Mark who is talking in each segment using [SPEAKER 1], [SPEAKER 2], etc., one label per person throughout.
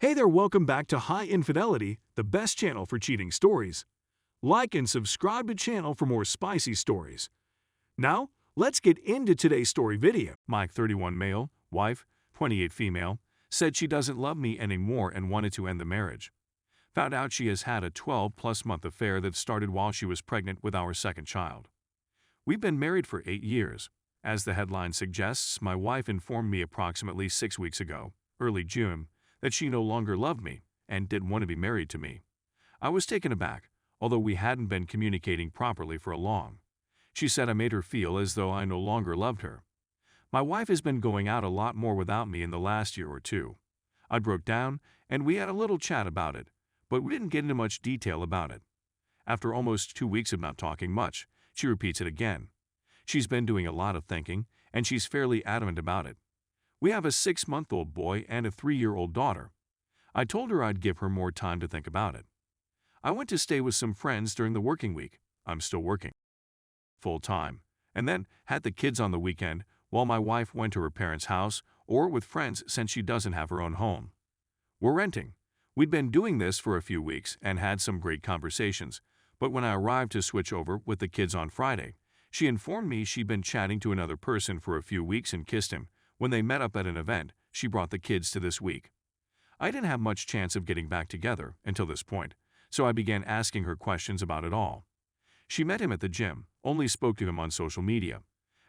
[SPEAKER 1] Hey there, welcome back to High Infidelity, the best channel for cheating stories. Like and subscribe to channel for more spicy stories. Now, let's get into today's story video. Mike, 31 male, wife, 28 female, said she doesn't love me anymore and wanted to end the marriage. Found out she has had a 12-plus month affair that started while she was pregnant with our second child. We've been married for 8 years. As the headline suggests, my wife informed me approximately 6 weeks ago, early June, that she no longer loved me and didn't want to be married to me. I was taken aback, although we hadn't been communicating properly for a long. She said I made her feel as though I no longer loved her. My wife has been going out a lot more without me in the last year or two. I broke down, and we had a little chat about it, but we didn't get into much detail about it. After almost 2 weeks of not talking much, she repeats it again. She's been doing a lot of thinking, and she's fairly adamant about it. We have a 6-month-old boy and a 3-year-old daughter. I told her I'd give her more time to think about it. I went to stay with some friends during the working week. I'm still working full-time, and then had the kids on the weekend while my wife went to her parents' house or with friends since she doesn't have her own home. We're renting. We'd been doing this for a few weeks and had some great conversations, but when I arrived to switch over with the kids on Friday, she informed me she'd been chatting to another person for a few weeks and kissed him. When they met up at an event, she brought the kids to this week. I didn't have much chance of getting back together until this point, so I began asking her questions about it all. She met him at the gym, only spoke to him on social media,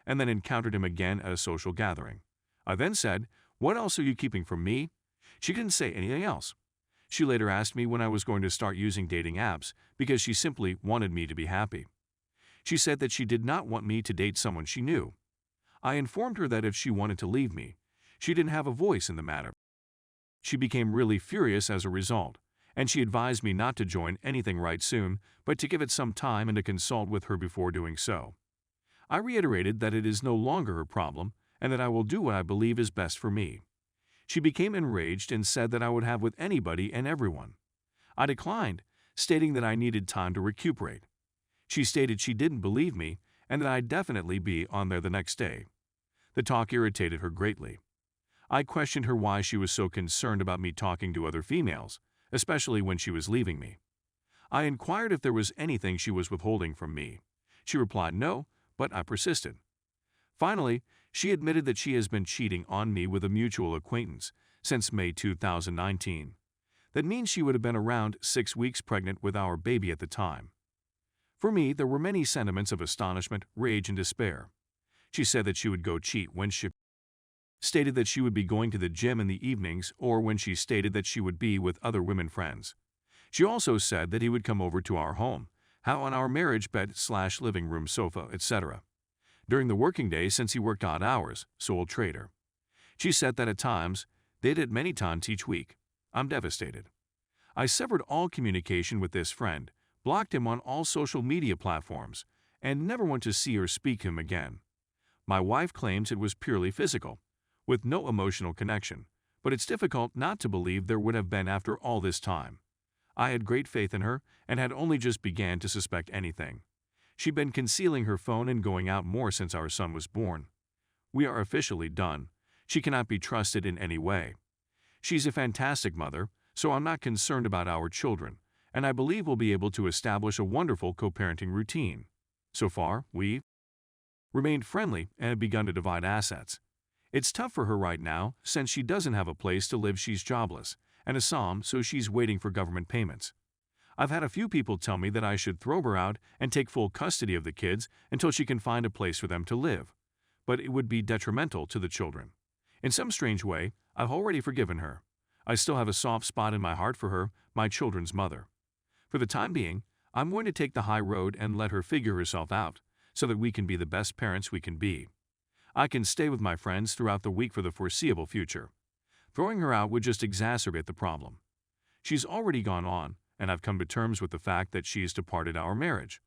[SPEAKER 1] and then encountered him again at a social gathering. I then said, "What else are you keeping from me?" She didn't say anything else. She later asked me when I was going to start using dating apps because she simply wanted me to be happy. She said that she did not want me to date someone she knew. I informed her that if she wanted to leave me, she didn't have a voice in the matter. She became really furious as a result, and she advised me not to join anything right soon, but to give it some time and to consult with her before doing so. I reiterated that it is no longer her problem and that I will do what I believe is best for me. She became enraged and said that I would have with anybody and everyone. I declined, stating that I needed time to recuperate. She stated she didn't believe me and that I'd definitely be on there the next day. The talk irritated her greatly. I questioned her why she was so concerned about me talking to other females, especially when she was leaving me. I inquired if there was anything she was withholding from me. She replied no, but I persisted. Finally, she admitted that she has been cheating on me with a mutual acquaintance since May 2019. That means she would have been around 6 weeks pregnant with our baby at the time. For me, there were many sentiments of astonishment, rage, and despair. She said that she would go cheat when she stated that she would be going to the gym in the evenings or when she stated that she would be with other women friends. She also said that he would come over to our home, how on our marriage bed/living room sofa, etc. during the working day since he worked odd hours, sole trader. She said that at times, they did many times each week. I'm devastated. I severed all communication with this friend, blocked him on all social media platforms, and never want to see or speak to him again. My wife claims it was purely physical, with no emotional connection, but it's difficult not to believe there would have been after all this time. I had great faith in her and had only just began to suspect anything. She'd been concealing her phone and going out more since our son was born. We are officially done. She cannot be trusted in any way. She's a fantastic mother, so I'm not concerned about our children, and I believe we'll be able to establish a wonderful co-parenting routine. So far, we've remained friendly and have begun to divide assets. It's tough for her right now since she doesn't have a place to live. She's jobless and a SOM, so she's waiting for government payments. I've had a few people tell me that I should throw her out and take full custody of the kids until she can find a place for them to live, but it would be detrimental to the children. In some strange way, I've already forgiven her. I still have a soft spot in my heart for her, my children's mother. For the time being, I'm going to take the high road and let her figure herself out so that we can be the best parents we can be. I can stay with my friends throughout the week for the foreseeable future. Throwing her out would just exacerbate the problem. She's already gone on, and I've come to terms with the fact that she's departed our marriage.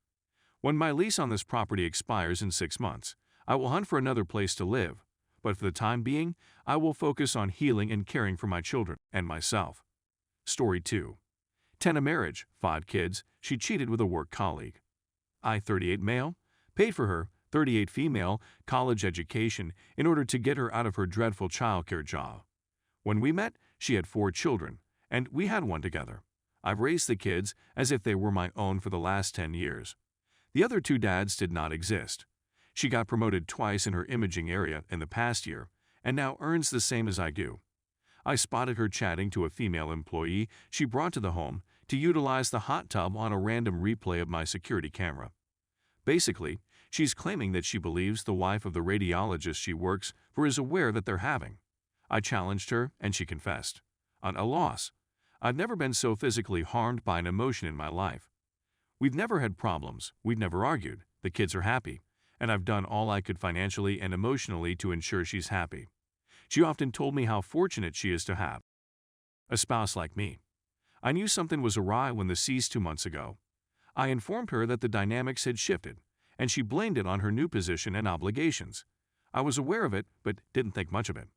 [SPEAKER 1] When my lease on this property expires in 6 months, I will hunt for another place to live, but for the time being, I will focus on healing and caring for my children and myself. Story 2. 10 a marriage, 5 kids, she cheated with a work colleague. I, 38 male, paid for her, 38 female, college education in order to get her out of her dreadful childcare job. When we met, she had 4 children, and we had one together. I've raised the kids as if they were my own for the last 10 years. The other two dads did not exist. She got promoted twice in her imaging area in the past year and now earns the same as I do. I spotted her chatting to a female employee she brought to the home to utilize the hot tub on a random replay of my security camera. Basically, she's claiming that she believes the wife of the radiologist she works for is aware that they're having. I challenged her, and she confessed. A loss. I've never been so physically harmed by an emotion in my life. We've never had problems, we've never argued, the kids are happy, and I've done all I could financially and emotionally to ensure she's happy. She often told me how fortunate she is to have a spouse like me. I knew something was awry when this ceased 2 months ago. I informed her that the dynamics had shifted, and she blamed it on her new position and obligations. I was aware of it, but didn't think much of it.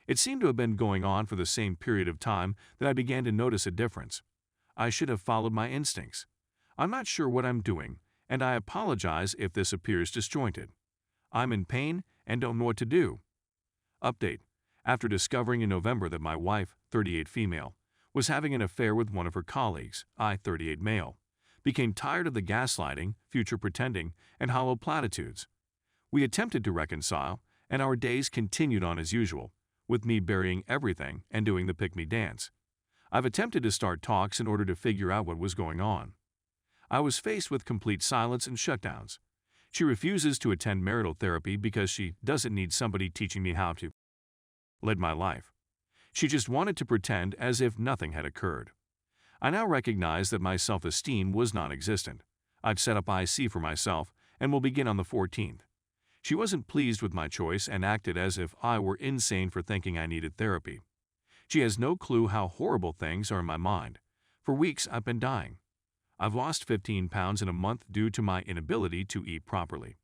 [SPEAKER 1] It seemed to have been going on for the same period of time that I began to notice a difference. I should have followed my instincts. I'm not sure what I'm doing, and I apologize if this appears disjointed. I'm in pain and don't know what to do. Update. After discovering in November that my wife, 38 female, was having an affair with one of her colleagues, I, 38 male, became tired of the gaslighting, future pretending, and hollow platitudes. We attempted to reconcile, and our days continued on as usual, with me burying everything and doing the pick-me dance. I've attempted to start talks in order to figure out what was going on. I was faced with complete silence and shutdowns. She refuses to attend marital therapy because she doesn't need somebody teaching me how to lead my life. She just wanted to pretend as if nothing had occurred. I now recognize that my self-esteem was non-existent. I've set up IC for myself and will begin on the 14th. She wasn't pleased with my choice and acted as if I were insane for thinking I needed therapy. She has no clue how horrible things are in my mind. For weeks, I've been dying. I've lost 15 pounds in a month due to my inability to eat properly.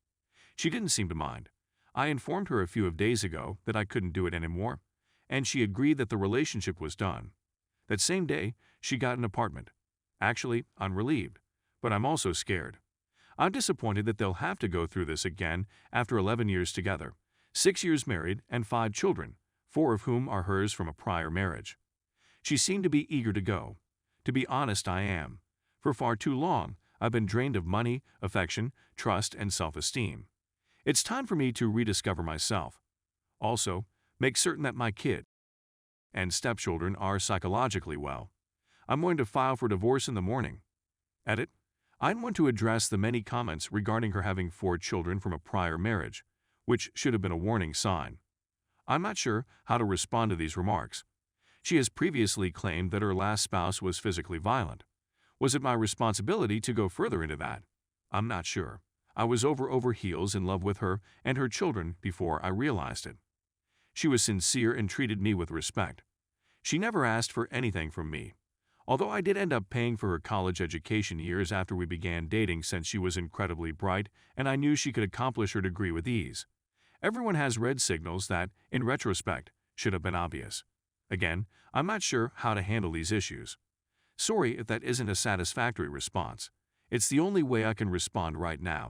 [SPEAKER 1] She didn't seem to mind. I informed her a few days ago that I couldn't do it anymore, and she agreed that the relationship was done. That same day, she got an apartment. Actually, I'm relieved, but I'm also scared. I'm disappointed that they'll have to go through this again after 11 years together, 6 years married, and 5 children, 4 of whom are hers from a prior marriage. She seemed to be eager to go. To be honest, I am. For far too long, I've been drained of money, affection, trust, and self-esteem. It's time for me to rediscover myself. Also, make certain that my kid and stepchildren are psychologically well. I'm going to file for divorce in the morning. Edit. I want to address the many comments regarding her having 4 children from a prior marriage, which should have been a warning sign. I'm not sure how to respond to these remarks. She has previously claimed that her last spouse was physically violent. Was it my responsibility to go further into that? I'm not sure. I was over heels in love with her and her children before I realized it. She was sincere and treated me with respect. She never asked for anything from me. Although I did end up paying for her college education years after we began dating since she was incredibly bright and I knew she could accomplish her degree with ease. Everyone has red signals that, in retrospect, should have been obvious. Again, I'm not sure how to handle these issues. Sorry if that isn't a satisfactory response. It's the only way I can respond right now.